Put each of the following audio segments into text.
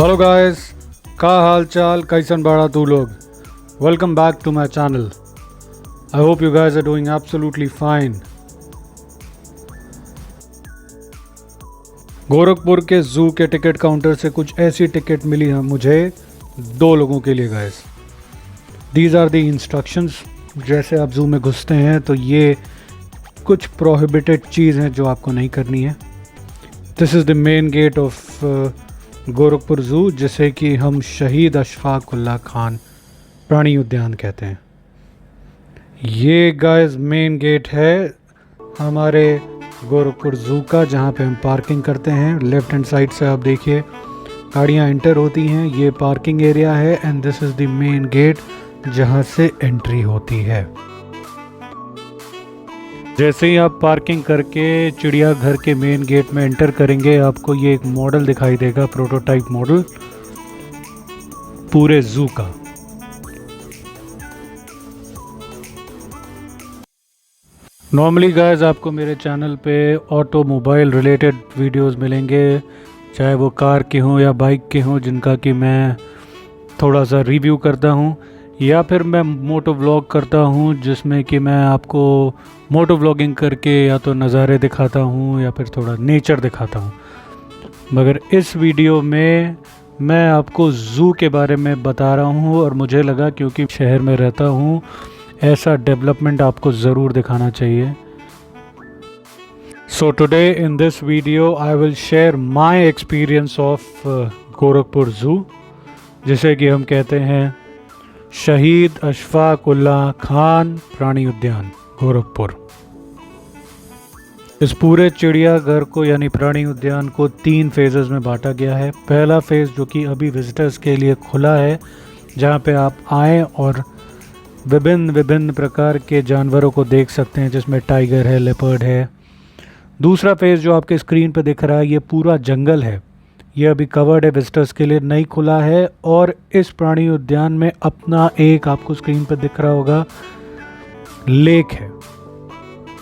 Hello guys, का हाल चाल, कैसन बाड़ा तू लोग। Welcome back to my channel. I hope you guys are doing absolutely fine. Gorakhpur के जू के टिकट काउंटर से कुछ ऐसी टिकट मिली है मुझे 2 लोगों के लिए guys. These are the instructions. जैसे आप जू में घुसते हैं तो ये कुछ प्रोहिबिटेड चीज़ हैं जो आपको नहीं करनी है। This is the main gate of Gorakhpur zoo, जिसे कि हम शहीद अशफाक उल्लाह खान प्राणी उद्यान कहते हैं। ये गाइस मेन गेट है हमारे गोरखपुर ज़ू का, जहाँ पे हम पार्किंग करते हैं। लेफ़्ट हैंड साइड से आप देखिए गाड़ियाँ एंटर होती हैं, ये पार्किंग एरिया है and this is the main gate जहाँ से एंट्री होती है। जैसे ही आप पार्किंग करके चिड़ियाघर के मेन गेट में एंटर करेंगे, आपको ये एक मॉडल दिखाई देगा, प्रोटोटाइप मॉडल पूरे जू का। नॉर्मली गाइस आपको मेरे चैनल पे ऑटोमोबाइल रिलेटेड वीडियोस मिलेंगे, चाहे वो कार के हों या बाइक के हों, जिनका कि मैं थोड़ा सा रिव्यू करता हूँ, या फिर मैं मोटो व्लॉग करता हूँ जिसमें कि मैं आपको मोटो व्लॉगिंग करके या तो नज़ारे दिखाता हूँ या फिर थोड़ा नेचर दिखाता हूँ। मगर इस वीडियो में मैं आपको ज़ू के बारे में बता रहा हूँ और मुझे लगा क्योंकि शहर में रहता हूँ, ऐसा डेवलपमेंट आपको ज़रूर दिखाना चाहिए। So today in this video I will share my experience of Gorakhpur zoo, जिसे कि हम कहते हैं शहीद अशफाक उल्लाह खान प्राणी उद्यान गोरखपुर। इस पूरे चिड़ियाघर को यानी प्राणी उद्यान को 3 फेजेस में बांटा गया है। पहला फेज़ जो कि अभी विजिटर्स के लिए खुला है, जहाँ पे आप आएँ और विभिन्न प्रकार के जानवरों को देख सकते हैं, जिसमें टाइगर है, लेपर्ड है। दूसरा फेज़ जो आपके स्क्रीन पे दिख रहा है, ये पूरा जंगल है, ये अभी कवर्ड है, विजिटर्स के लिए नहीं खुला है। और इस प्राणी उद्यान में अपना एक आपको स्क्रीन पर दिख रहा होगा लेक है।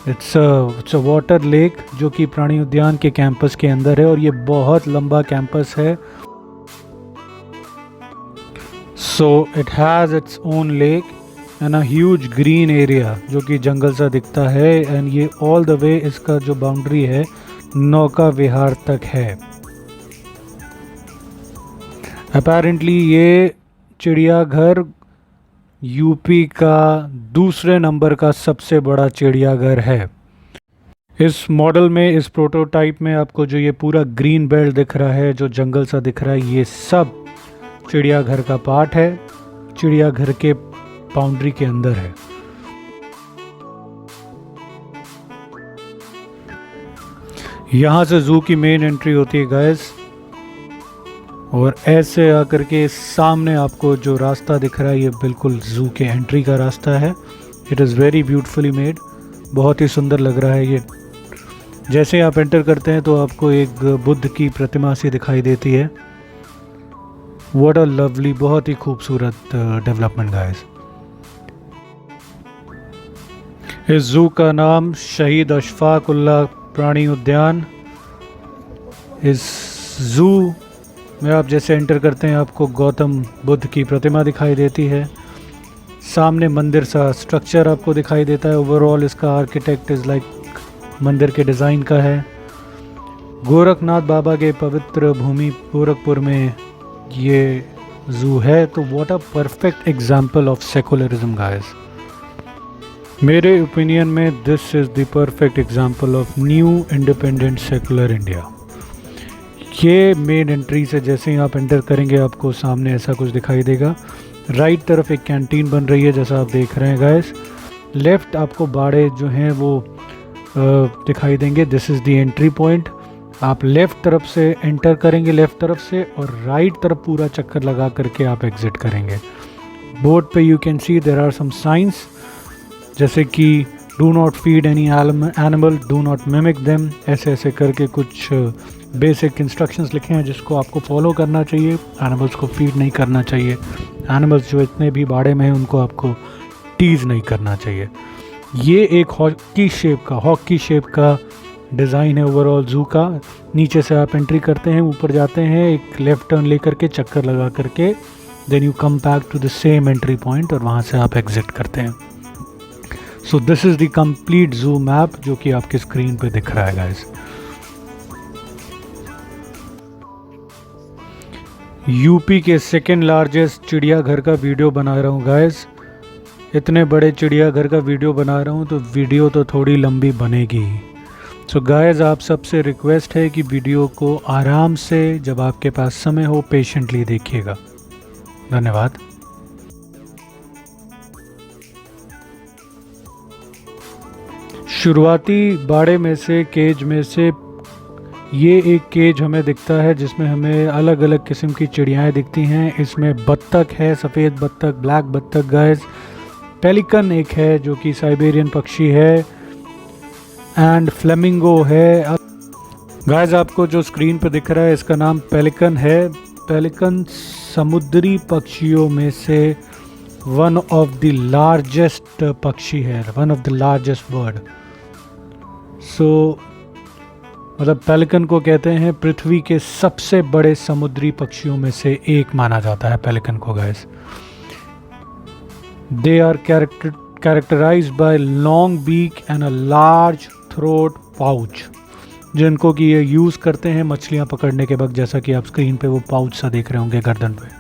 इट्स अ वाटर लेक जो कि प्राणी उद्यान के कैंपस के अंदर है और ये बहुत लंबा कैंपस है। So it has its own lake and a huge green area जो कि जंगल सा दिखता है। एंड ये ऑल द वे इसका जो बाउंड्री है नौका विहार तक है। अपेरेंटली ये चिड़ियाघर यूपी का दूसरे नंबर का सबसे बड़ा चिड़ियाघर है। इस मॉडल में, इस प्रोटोटाइप में आपको जो ये पूरा ग्रीन बेल्ट दिख रहा है, जो जंगल सा दिख रहा है, ये सब चिड़ियाघर का पार्ट है, चिड़ियाघर के बाउंड्री के अंदर है। यहाँ से जू की मेन एंट्री होती है गाइस, और ऐसे आकर के सामने आपको जो रास्ता दिख रहा है ये बिल्कुल जू के एंट्री का रास्ता है। It is very beautifully made, बहुत ही सुंदर लग रहा है ये। जैसे ही आप एंटर करते हैं तो आपको एक बुद्ध की प्रतिमा सी दिखाई देती है। व्हाट अ लवली, बहुत ही खूबसूरत डेवलपमेंट गाइस। इस जू का नाम शहीद अशफाक उल्लाह प्राणी उद्यान। इस जू में आप जैसे एंटर करते हैं आपको गौतम बुद्ध की प्रतिमा दिखाई देती है, सामने मंदिर सा स्ट्रक्चर आपको दिखाई देता है। ओवरऑल इसका आर्किटेक्ट इज़ लाइक मंदिर के डिज़ाइन का है। गोरखनाथ बाबा के पवित्र भूमि गोरखपुर में ये जू है, तो what a perfect example of secularism guys. मेरे ओपिनियन में this is the perfect example of new independent secular India. ये मेन एंट्री से जैसे ही आप एंटर करेंगे आपको सामने ऐसा कुछ दिखाई देगा। राइट तरफ एक कैंटीन बन रही है जैसा आप देख रहे हैं गाइस। लेफ़्ट आपको बाड़े जो हैं वो दिखाई देंगे। This is the entry point. आप लेफ़्ट तरफ से एंटर करेंगे, लेफ़्ट तरफ से, और राइट तरफ पूरा चक्कर लगा करके आप एग्ज़िट करेंगे। बोर्ड पे you can see there are some signs, जैसे कि do not feed any animal, do not mimic them, ऐसे ऐसे करके कुछ बेसिक इंस्ट्रक्शंस लिखे हैं जिसको आपको फॉलो करना चाहिए। एनिमल्स को फीड नहीं करना चाहिए, एनिमल्स जो इतने भी बाड़े में हैं उनको आपको टीज़ नहीं करना चाहिए। ये एक हॉकी शेप का डिज़ाइन है ओवरऑल ज़ू का। नीचे से आप एंट्री करते हैं, ऊपर जाते हैं, एक लेफ़्ट टर्न लेकर के चक्कर लगा करके, then you come back to the same entry point और वहाँ से आप एग्ज़िट करते हैं। So this is the complete zoo map जो कि आपके स्क्रीन पे दिख रहा है गाइस। यूपी के सेकेंड लार्जेस्ट चिड़ियाघर का वीडियो बना रहा हूँ गाइस। इतने बड़े चिड़ियाघर का वीडियो बना रहा हूँ तो वीडियो तो थोड़ी लंबी बनेगी। सो गाइस, आप सबसे रिक्वेस्ट है कि वीडियो को आराम से, जब आपके पास समय हो, पेशेंटली देखिएगा। धन्यवाद। शुरुआती बाड़े में से, केज में से, ये एक केज हमें दिखता है जिसमें हमें अलग अलग किस्म की चिड़ियाएँ दिखती हैं। इसमें बत्तख है, सफ़ेद बत्तख, ब्लैक बत्तख गाइस। पेलिकन एक है जो कि साइबेरियन पक्षी है, एंड फ्लेमिंगो है। गाइस, आपको जो स्क्रीन पर दिख रहा है इसका नाम पेलिकन है। पेलिकन समुद्री पक्षियों में से वन ऑफ द लार्जेस्ट पक्षी है, one of the largest bird. So मतलब पेलिकन को कहते हैं पृथ्वी के सबसे बड़े समुद्री पक्षियों में से एक माना जाता है पेलिकन को guys. They are characterised by long beak and a large throat pouch, जिनको कि ये यूज़ करते हैं मछलियां पकड़ने के वक्त, जैसा कि आप स्क्रीन पे वो पाउच सा देख रहे होंगे गर्दन पे।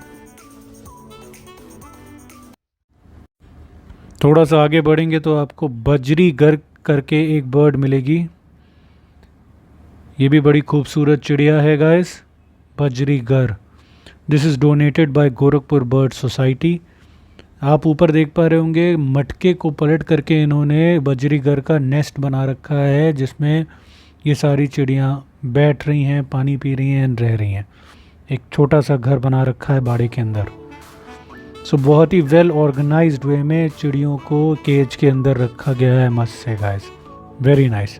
थोड़ा सा आगे बढ़ेंगे तो आपको बजरीगर करके एक बर्ड मिलेगी। ये भी बड़ी खूबसूरत चिड़िया है guys, budgerigar. This is donated by Gorakhpur bird society. आप ऊपर देख पा रहे होंगे मटके को पलट करके इन्होंने बजरीगर का नेस्ट बना रखा है, जिसमें ये सारी चिड़ियाँ बैठ रही हैं, पानी पी रही हैं, रह रही हैं। एक छोटा सा घर बना रखा है बाड़े के अंदर। सो बहुत ही वेल ऑर्गेनाइज्ड वे में चिड़ियों को केज के अंदर रखा गया है, मस्त से गाइस, वेरी नाइस।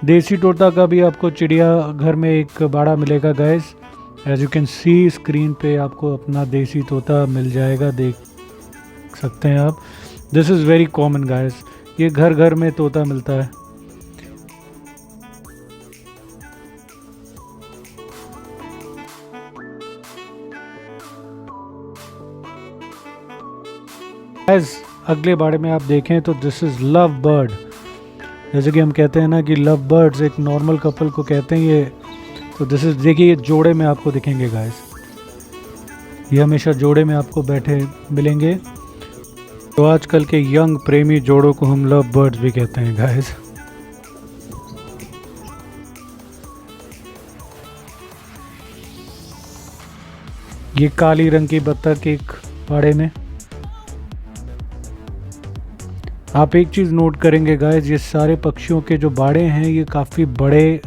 देसी तोता का भी आपको चिड़िया घर में एक बाड़ा मिलेगा guys. As you can see screen पे आपको अपना देसी तोता मिल जाएगा, देख सकते हैं आप। This is very common guys, ये घर घर में तोता मिलता है। गाइस, अगले बाड़े में आप देखें तो दिस इज़ लव बर्ड। जैसे कि हम कहते हैं ना कि लव बर्ड्स एक नॉर्मल कपल को कहते हैं ये, तो दिस इज, देखिए ये जोड़े में आपको दिखेंगे गाइस। ये हमेशा जोड़े में आपको बैठे मिलेंगे। तो आजकल के यंग प्रेमी जोड़ों को हम लव बर्ड्स भी कहते हैं गाइस। ये काली रंग की बत्तख एक बाड़े में। आप एक चीज़ नोट करेंगे गाइस, ये सारे पक्षियों के जो बाड़े हैं ये काफ़ी बड़े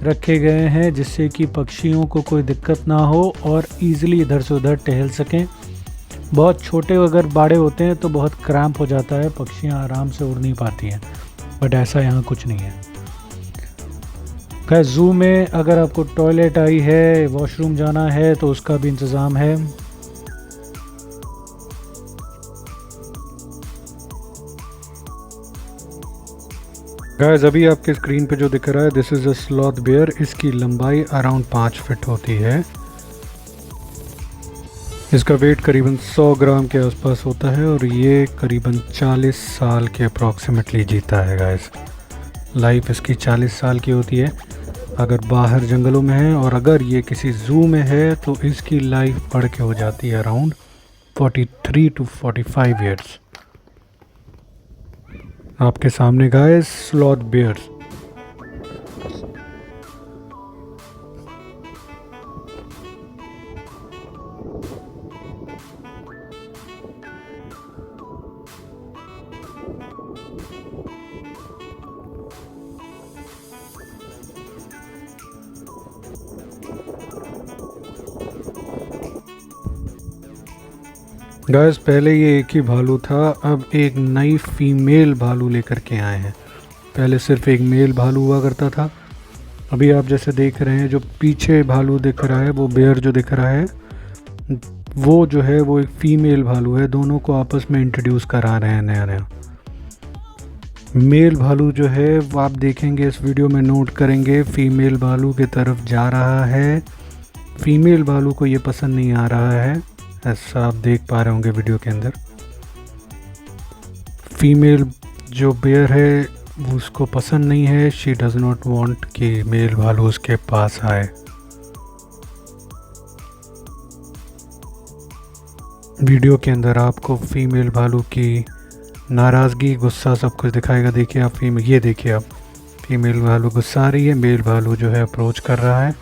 रखे गए हैं, जिससे कि पक्षियों को कोई दिक्कत ना हो और इजीली इधर से उधर टहल सकें। बहुत छोटे अगर बाड़े होते हैं तो बहुत क्रैम्प हो जाता है, पक्षियां आराम से उड़ नहीं पाती हैं, बट ऐसा यहाँ कुछ नहीं है। खैर, ज़ू में अगर आपको टॉयलेट आई है, वॉशरूम जाना है, तो उसका भी इंतज़ाम है। गाइस, अभी आपके स्क्रीन पे जो दिख रहा है this is a sloth bear. इसकी लंबाई अराउंड 5 फीट होती है। इसका वेट करीबन 100 ग्राम के आसपास होता है और ये करीबन 40 साल के अप्रॉक्सीमेटली जीता है गाइस। लाइफ इसकी 40 साल की होती है अगर बाहर जंगलों में है, और अगर ये किसी ज़ू में है तो इसकी लाइफ बढ़ के हो जाती है अराउंड 43 to 45 ईयर्स। आपके सामने गाइस स्लॉथ बेयर्स। गाइस, पहले ये एक ही भालू था, अब एक नई फीमेल भालू लेकर के आए हैं। पहले सिर्फ एक मेल भालू हुआ करता था। अभी आप जैसे देख रहे हैं जो पीछे भालू दिख रहा है, वो बेयर जो दिख रहा है, वो जो है वो एक फीमेल भालू है। दोनों को आपस में इंट्रोड्यूस करा रहे हैं नया नया। मेल भालू जो है वो आप देखेंगे इस वीडियो में, नोट करेंगे फीमेल भालू की तरफ जा रहा है। फीमेल भालू को ये पसंद नहीं आ रहा है, ऐसा आप देख पा रहे होंगे वीडियो के अंदर। फीमेल जो बेयर है वो उसको पसंद नहीं है। शी डज नॉट वांट कि मेल भालू उसके पास आए। वीडियो के अंदर आपको फीमेल भालू की नाराज़गी, गुस्सा सब कुछ दिखाएगा। देखिए आप ये देखिए आप, फीमेल भालू गुस्सा आ रही है, मेल भालू जो है अप्रोच कर रहा है।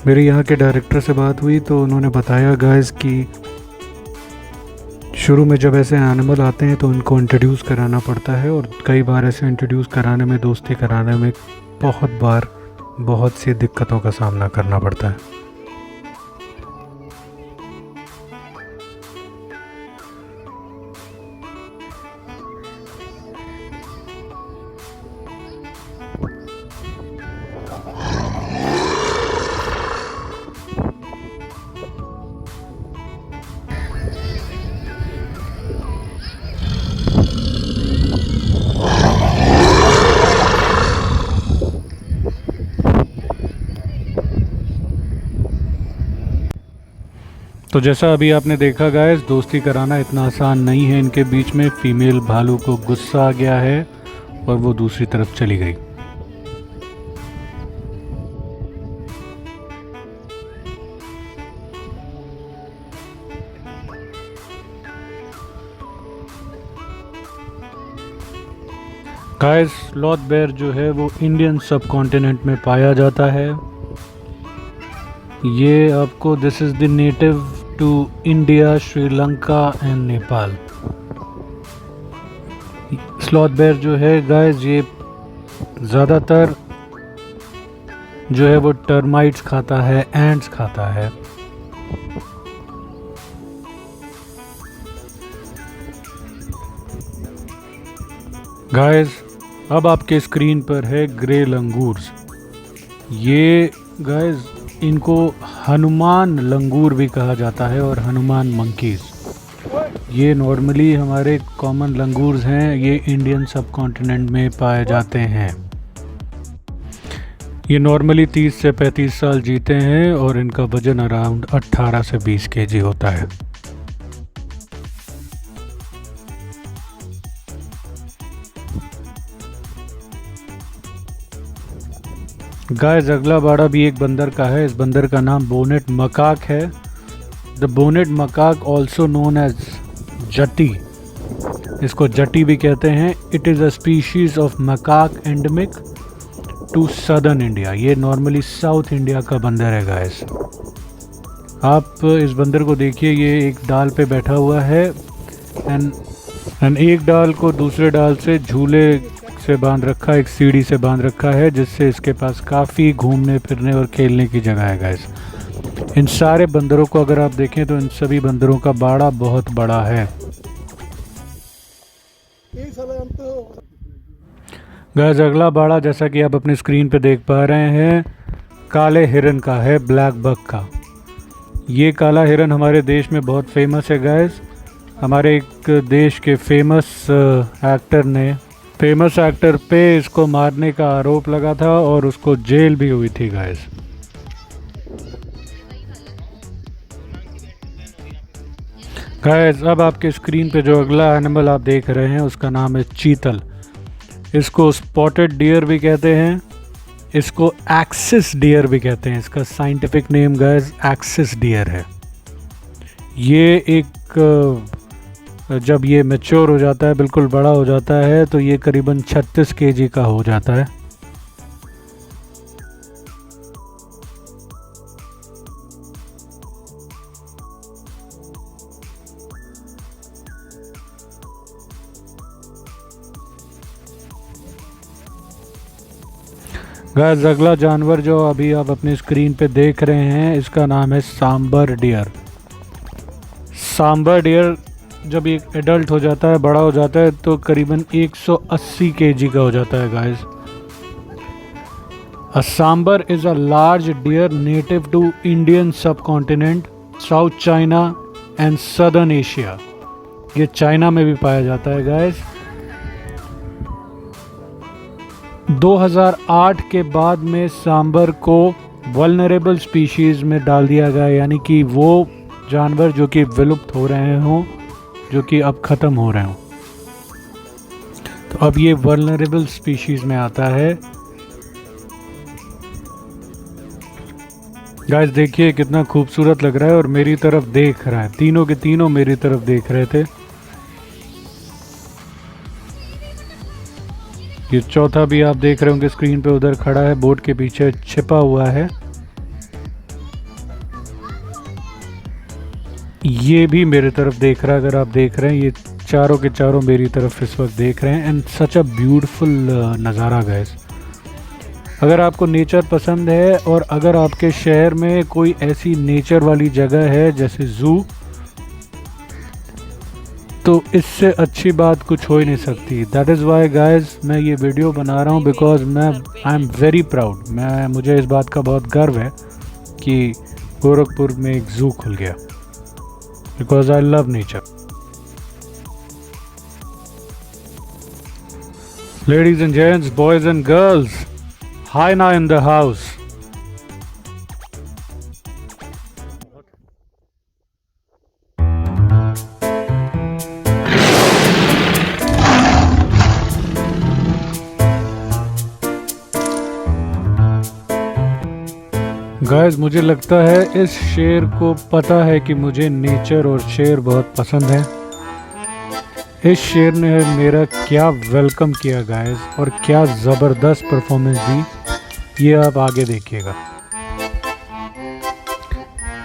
मेरे यहाँ के डायरेक्टर से बात हुई तो उन्होंने बताया गाइस कि शुरू में जब ऐसे एनिमल आते हैं तो उनको इंट्रोड्यूस कराना पड़ता है, और कई बार ऐसे इंट्रोड्यूस कराने में, दोस्ती कराने में बहुत सी दिक्कतों का सामना करना पड़ता है। तो जैसा अभी आपने देखा गाइस, दोस्ती कराना इतना आसान नहीं है इनके बीच में। फीमेल भालू को गुस्सा आ गया है और वो दूसरी तरफ चली गई। गाइस, स्लॉथ बेयर जो है वो इंडियन सब कॉन्टिनेंट में पाया जाता है। ये आपको, this is the native to India, Sri Lanka and Nepal. Sloth bear जो है गाइस, ये ज़्यादातर जो है वो टर्माइट्स खाता है, एंट्स खाता है। गाइस, अब आपके स्क्रीन पर है ग्रे लंगूर्स। ये गाइस, इनको हनुमान लंगूर भी कहा जाता है और हनुमान मंकीज़। ये नॉर्मली हमारे कॉमन लंगूर्स हैं, ये इंडियन सब कॉन्टिनेंट में पाए जाते हैं। ये नॉर्मली 30 से 35 साल जीते हैं और इनका वजन अराउंड 18 से 20 केजी होता है। गाइस, अगला बाड़ा भी एक बंदर का है। इस बंदर का नाम बोनेट मकाक है। The bonnet macaque also known as jati, इसको जटी भी कहते हैं। It is a species of macaque endemic to southern India. ये नॉर्मली साउथ इंडिया का बंदर है गाइस। आप इस बंदर को देखिए, ये एक डाल पे बैठा हुआ है एंड एक डाल को दूसरे डाल से झूले से बांध रखा है, एक सीढ़ी से बांध रखा है, जिससे इसके पास काफ़ी घूमने फिरने और खेलने की जगह है गाइस। इन सारे बंदरों को अगर आप देखें तो इन सभी बंदरों का बाड़ा बहुत बड़ा है। गाइस, अगला बाड़ा जैसा कि आप अपने स्क्रीन पे देख पा रहे हैं, काले हिरन का है, ब्लैक बक का। ये काला हिरन हमारे देश में बहुत फेमस है गाइस। हमारे एक देश के फेमस एक्टर पे इसको मारने का आरोप लगा था और उसको जेल भी हुई थी गाइस। गाइस, अब आपके स्क्रीन पे जो अगला एनिमल आप देख रहे हैं उसका नाम है चीतल। इसको स्पॉटेड डियर भी कहते हैं, इसको एक्सिस डियर भी कहते हैं। इसका scientific name guys axis deer है। ये एक जब ये मैच्योर हो जाता है, बिल्कुल बड़ा हो जाता है, तो ये करीबन 36 केजी का हो जाता है। गाइस, अगला जानवर जो अभी आप अपनी स्क्रीन पे देख रहे हैं, इसका नाम है सांबर डियर। सांबर डियर जब एक एडल्ट हो जाता है, बड़ा हो जाता है, तो करीबन 180 केजी का हो जाता है guys. A sambar is a large deer native to Indian subcontinent, south China and southern Asia. ये चाइना में भी पाया जाता है गाइस। 2008 के बाद में सांबर को वल्नरेबल स्पीशीज़ में डाल दिया गया, यानी कि वो जानवर जो कि विलुप्त हो रहे हों, जो कि अब ख़त्म हो रहे हों, तो अब ये वल्नरेबल स्पीशीज़ में आता है। गाइस देखिए कितना खूबसूरत लग रहा है और मेरी तरफ देख रहा है, तीनों के तीनों मेरी तरफ देख रहे थे। ये चौथा भी आप देख रहे होंगे स्क्रीन पे, उधर खड़ा है, बोट के पीछे छिपा हुआ है। ये भी मेरे तरफ देख रहा है, अगर आप देख रहे हैं, ये चारों के चारों मेरी तरफ इस वक्त देख रहे हैं। एंड सच अ ब्यूटीफुल नज़ारा गाइस। अगर आपको नेचर पसंद है और अगर आपके शहर में कोई ऐसी नेचर वाली जगह है जैसे ज़ू, तो इससे अच्छी बात कुछ हो ही नहीं सकती। दैट इज़ वाई गाइस मैं ये वीडियो बना रहा हूँ, because I am very proud. मुझे इस बात का बहुत गर्व है कि गोरखपुर में एक ज़ू खुल गया, because I love nature. Ladies and gents, boys and girls, hyena in the house. Guys मुझे लगता है इस शेर को पता है कि मुझे नेचर और शेर बहुत पसंद है। इस शेर ने मेरा क्या वेलकम किया गाइस, और क्या ज़बरदस्त परफॉर्मेंस दी, ये आप आगे देखिएगा।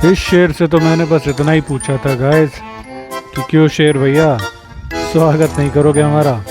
इस शेर से तो मैंने बस इतना ही पूछा था गाइस कि क्यों शेर भैया स्वागत नहीं करोगे हमारा।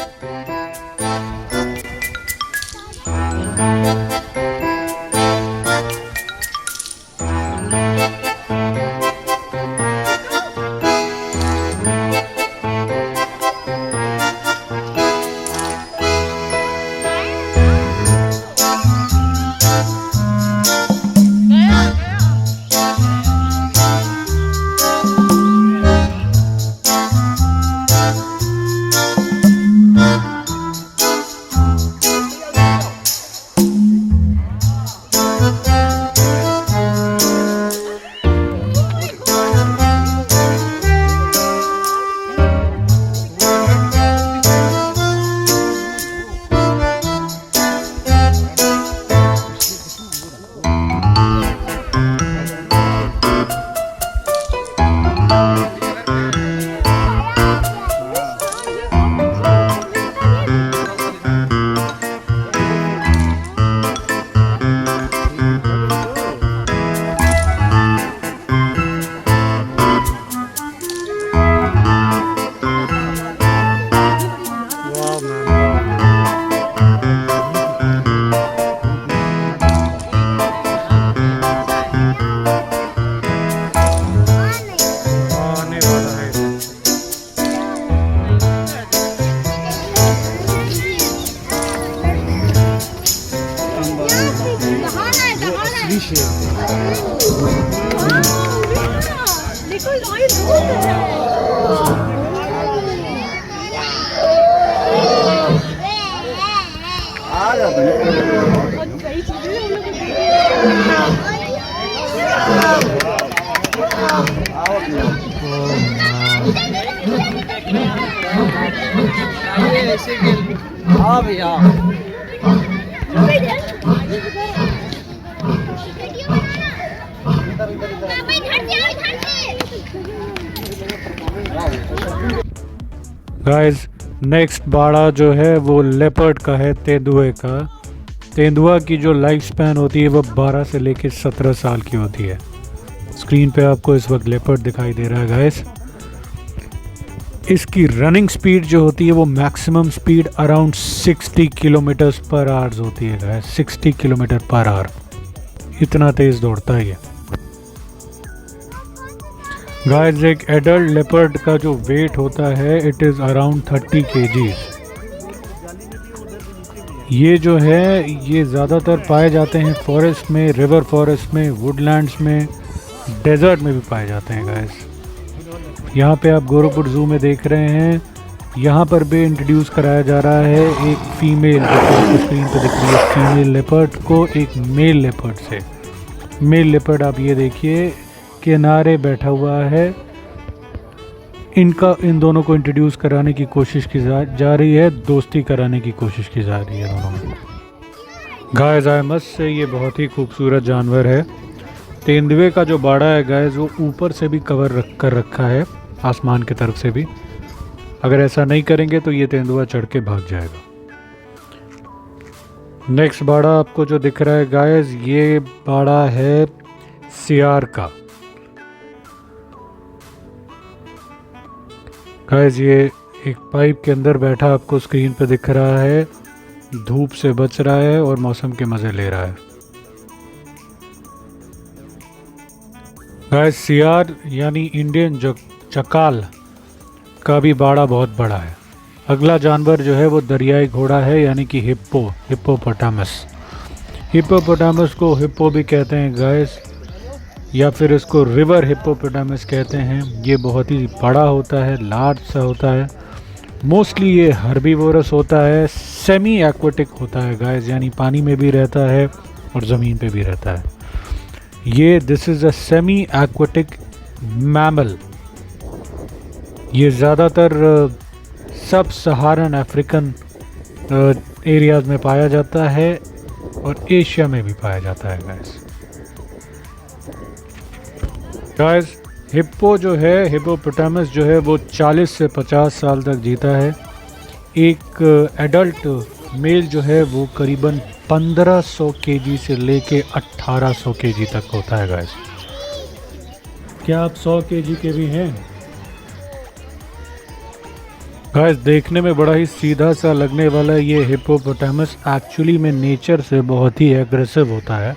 हाँ भैया गाइस नेक्स्ट बाड़ा जो है वो लेपर्ड का है, तेंदुए का। तेंदुआ की जो लाइफ स्पैन होती है वो 12 से लेकर 17 साल की होती है। स्क्रीन पे आपको इस वक्त लेपर्ड दिखाई दे रहा है गाइस। इसकी रनिंग स्पीड जो होती है वो मैक्सिमम स्पीड अराउंड 60 किलोमीटर पर आवर्स होती है गाइस, 60 किलोमीटर पर आवर, इतना तेज़ दौड़ता है ये गाइस। एक एडल्ट लेपर्ड का जो वेट होता है इट इज़ अराउंड 30 kg। ये जो है ये ज़्यादातर पाए जाते हैं फॉरेस्ट में, रिवर फॉरेस्ट में, वुडलैंड्स में, डेजर्ट में भी पाए जाते हैं गाइस। यहाँ पे आप गोरखपुर ज़ू में देख रहे हैं, यहाँ पर भी इंट्रोड्यूस कराया जा रहा है एक फीमेल, जो आपको स्क्रीन पे दिख रही है, फीमेल लेपर्ड को एक मेल लेपर्ड से। मेल लेपर्ड आप ये देखिए किनारे बैठा हुआ है, इन दोनों को इंट्रोड्यूस कराने की कोशिश की जा रही है, दोस्ती कराने की कोशिश की जा रही है दोनों में। गाइस आई मस्ट से ये बहुत ही खूबसूरत जानवर है। तेंदुए का जो बाड़ा है गाइस वो ऊपर से भी कवर कर रखा है, आसमान की तरफ से भी। अगर ऐसा नहीं करेंगे तो ये तेंदुआ चढ़ के भाग जाएगा। नेक्स्ट बाड़ा आपको जो दिख रहा है गाइस, ये बाड़ा है सियार का। गाइस ये एक पाइप के अंदर बैठा आपको स्क्रीन पे दिख रहा है, धूप से बच रहा है और मौसम के मज़े ले रहा है। गाइस सियार यानी इंडियन चकाल का भी बाड़ा बहुत बड़ा है। अगला जानवर जो है वो दरियाई घोड़ा है, यानी कि हिप्पोपोटामस। हिप्पोपोटामस को हिप्पो भी कहते हैं गाइस, या फिर इसको रिवर हिप्पोपोटामस कहते हैं। ये बहुत ही बड़ा होता है, लार्ज सा होता है। मोस्टली ये हर्बीवोरस होता है, सेमी एक्वेटिक होता है गाइस, यानी पानी में भी रहता है और ज़मीन पे भी रहता है। ये this is a semi aquatic mammal. ये ज़्यादातर सब सहारन अफ्रीकन एरियाज़ में पाया जाता है और एशिया में भी पाया जाता है गाइस। हिप्पो जो है, हिप्पोपोटामस जो है वो 40 से 50 साल तक जीता है। एक एडल्ट मेल जो है वो करीबन 1500 केजी से लेके 1800 केजी तक होता है गाइस। क्या आप 100 केजी के भी हैं? गाइस देखने में बड़ा ही सीधा सा लगने वाला ये हिप्पोपोटामस एक्चुअली में नेचर से बहुत ही एग्रेसिव होता है।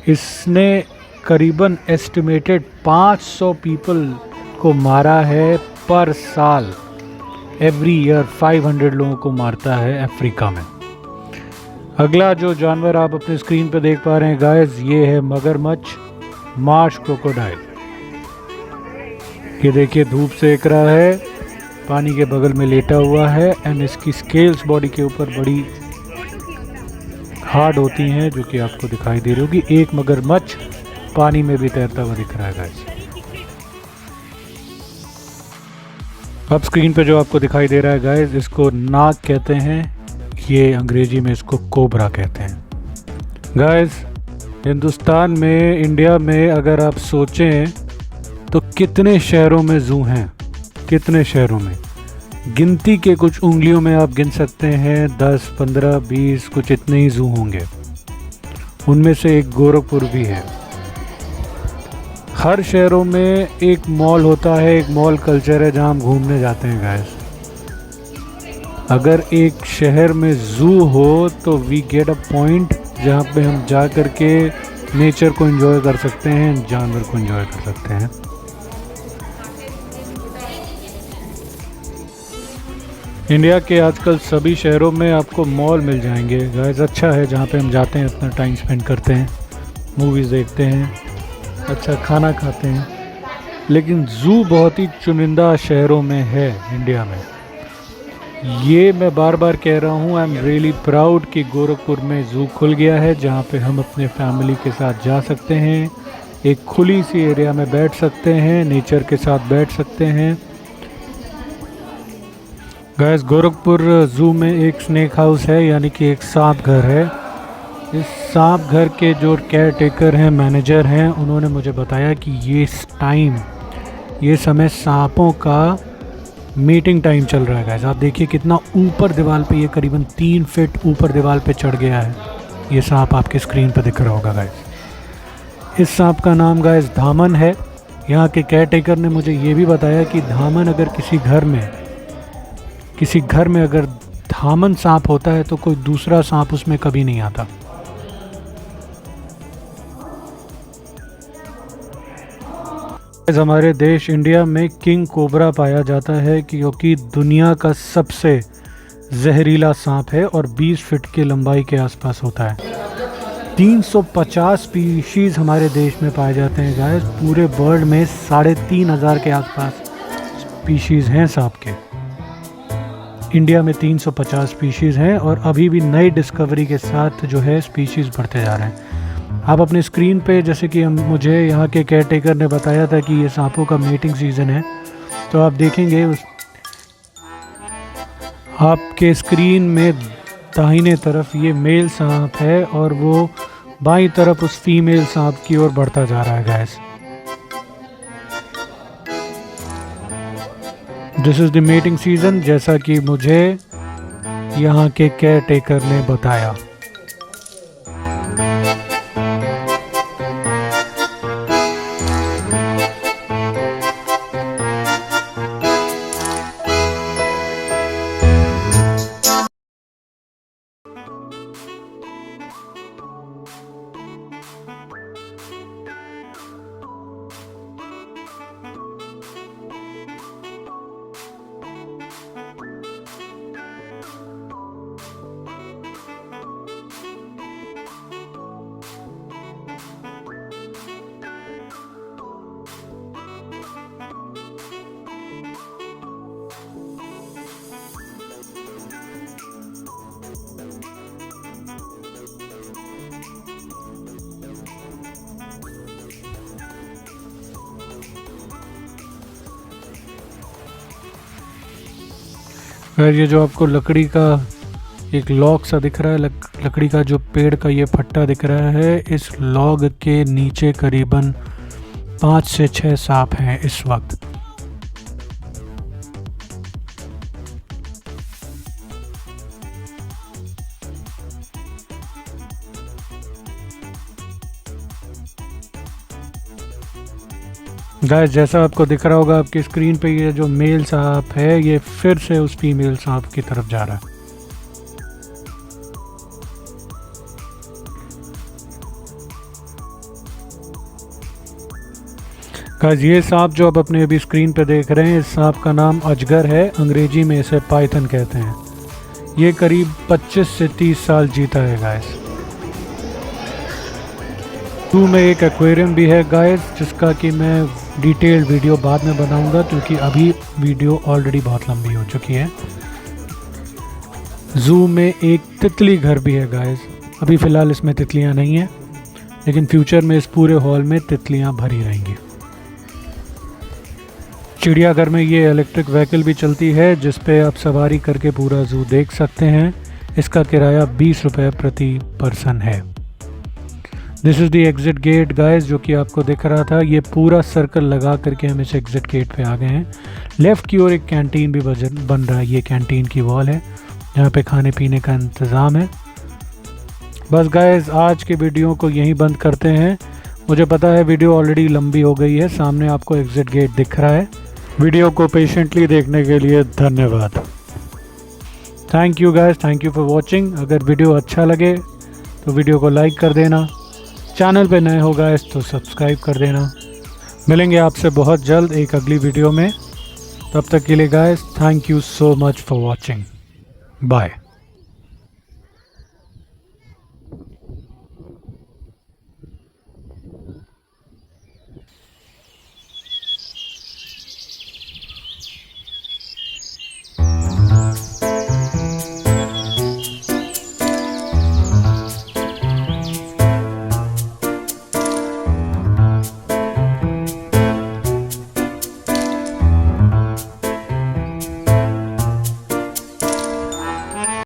इसने करीबन एस्टिमेटेड 500 पीपल को मारा है पर साल। एवरी ईयर 500 लोगों को मारता है अफ्रीका में। अगला जो जानवर आप अपने स्क्रीन पे देख पा रहे हैं गाइस, ये है मगरमच्छ, मार्श क्रोकोडाइल। ये देखिए धूप सेक रहा है, पानी के बगल में लेटा हुआ है एंड इसकी स्केल्स बॉडी के ऊपर बड़ी हार्ड होती हैं, जो कि आपको दिखाई दे रही होगी। एक मगरमच्छ पानी में भी तैरता हुआ दिख रहा है गाइस। अब स्क्रीन पे जो आपको दिखाई दे रहा है गाइस, इसको नाग कहते हैं, ये अंग्रेजी में इसको कोबरा कहते हैं। गाइस हिंदुस्तान में, इंडिया में अगर आप सोचें तो कितने शहरों में ज़ू हैं, कितने शहरों में, गिनती के कुछ उंगलियों में आप गिन सकते हैं, 10, 15, 20 कुछ इतने ही ज़ू होंगे। उनमें से एक गोरखपुर भी है। हर शहरों में एक मॉल होता है, एक मॉल कल्चर है जहां हम घूमने जाते हैं गाइस। अगर एक शहर में ज़ू हो तो वी गेट अ पॉइंट जहां पे हम जा कर के नेचर को एंजॉय कर सकते हैं, जानवर को एंजॉय कर सकते हैं। इंडिया के आजकल सभी शहरों में आपको मॉल मिल जाएंगे गाइस। अच्छा है जहाँ पे हम जाते हैं, अपना टाइम स्पेंड करते हैं, मूवीज़ देखते हैं, अच्छा खाना खाते हैं। लेकिन ज़ू बहुत ही चुनिंदा शहरों में है इंडिया में। ये मैं बार बार कह रहा हूँ, आई एम रियली प्राउड कि गोरखपुर में ज़ू खुल गया है, जहाँ पे हम अपने फैमिली के साथ जा सकते हैं, एक खुली सी एरिया में बैठ सकते हैं, नेचर के साथ बैठ सकते हैं। गाइस गोरखपुर ज़ू में एक स्नेक हाउस है, यानी कि एक सांप घर है। इस सांप घर के जो केयर टेकर हैं, मैनेजर हैं, उन्होंने मुझे बताया कि ये समय सांपों का मीटिंग टाइम चल रहा है गाइस। आप देखिए कितना ऊपर दीवार पे, ये करीबन 3 फीट ऊपर दीवार पे चढ़ गया है। ये सांप आपके स्क्रीन पे दिख रहा होगा गाइस। इस सांप का नाम गाइस धामन है। यहाँ के केयर टेकर ने मुझे ये भी बताया कि धामन अगर किसी घर में अगर धामन सांप होता है तो कोई दूसरा सांप उसमें कभी नहीं आता। हमारे देश इंडिया में किंग कोबरा पाया जाता है क्योंकि दुनिया का सबसे जहरीला सांप है और 20 फीट की लंबाई के आसपास होता है। 350 स्पीशीज़ हमारे देश में पाए जाते हैं गाइस। पूरे वर्ल्ड में 3500 के आसपास स्पीशीज़ हैं सांप के। इंडिया में 350 स्पीशीज़ हैं और अभी भी नई डिस्कवरी के साथ जो है स्पीशीज़ बढ़ते जा रहे हैं। आप अपने स्क्रीन पे, जैसे कि मुझे यहाँ के केयर टेकर ने बताया था कि ये सांपों का मीटिंग सीज़न है, तो आप देखेंगे आपके स्क्रीन में दाहिने तरफ ये मेल सांप है और वो बाईं तरफ उस फीमेल सांप की ओर बढ़ता जा रहा है guys. This is the meeting season, जैसा कि मुझे यहाँ के केयर टेकर ने बताया। फिर ये जो आपको लकड़ी का एक लॉग सा दिख रहा है, लकड़ी का जो पेड़ का ये फट्टा दिख रहा है, इस लॉग के नीचे करीबन 5 से 6 सांप हैं इस वक्त। गाइस, जैसा आपको दिख रहा होगा आपकी स्क्रीन पे, ये जो मेल सांप है ये फिर से उस फीमेल सांप की तरफ जा रहा है। गाइस, ये सांप जो आप अपने अभी स्क्रीन पे देख रहे हैं, इस सांप का नाम अजगर है, अंग्रेजी में इसे पाइथन कहते हैं। ये करीब 25 से 30 साल जीता है गाइस। जू में एक एक्वेरियम भी है गाइस, जिसका कि मैं डिटेल्ड वीडियो बाद में बनाऊंगा, क्योंकि अभी वीडियो ऑलरेडी बहुत लंबी हो चुकी है। जू में एक तितली घर भी है गाइस। अभी फ़िलहाल इसमें तितलियां नहीं हैं, लेकिन फ्यूचर में इस पूरे हॉल में तितलियां भरी रहेंगी। चिड़ियाघर में ये इलेक्ट्रिक व्हीकल भी चलती है, जिस पे आप सवारी करके पूरा जू देख सकते हैं। इसका किराया 20 रुपये प्रति पर्सन है। This is the exit gate guys, जो कि आपको दिख रहा था। ये पूरा सर्कल लगा करके हम इस एग्ज़िट गेट पे आ गए हैं। लेफ़्ट की ओर एक कैंटीन भी बन रहा है। ये कैंटीन की वॉल है, यहाँ पे खाने पीने का इंतज़ाम है। बस गाइस, आज के वीडियो को यहीं बंद करते हैं। मुझे पता है वीडियो ऑलरेडी लंबी हो गई है। सामने आपको एग्ज़िट गेट दिख रहा है। वीडियो को पेशेंटली देखने के लिए धन्यवाद। Thank you guys, thank you for watching. अगर वीडियो अच्छा लगे तो वीडियो को लाइक कर देना। चैनल पे नए हो गाइस तो सब्सक्राइब कर देना। मिलेंगे आपसे बहुत जल्द एक अगली वीडियो में। तब तक के लिए guys, thank you so much for watching. Bye.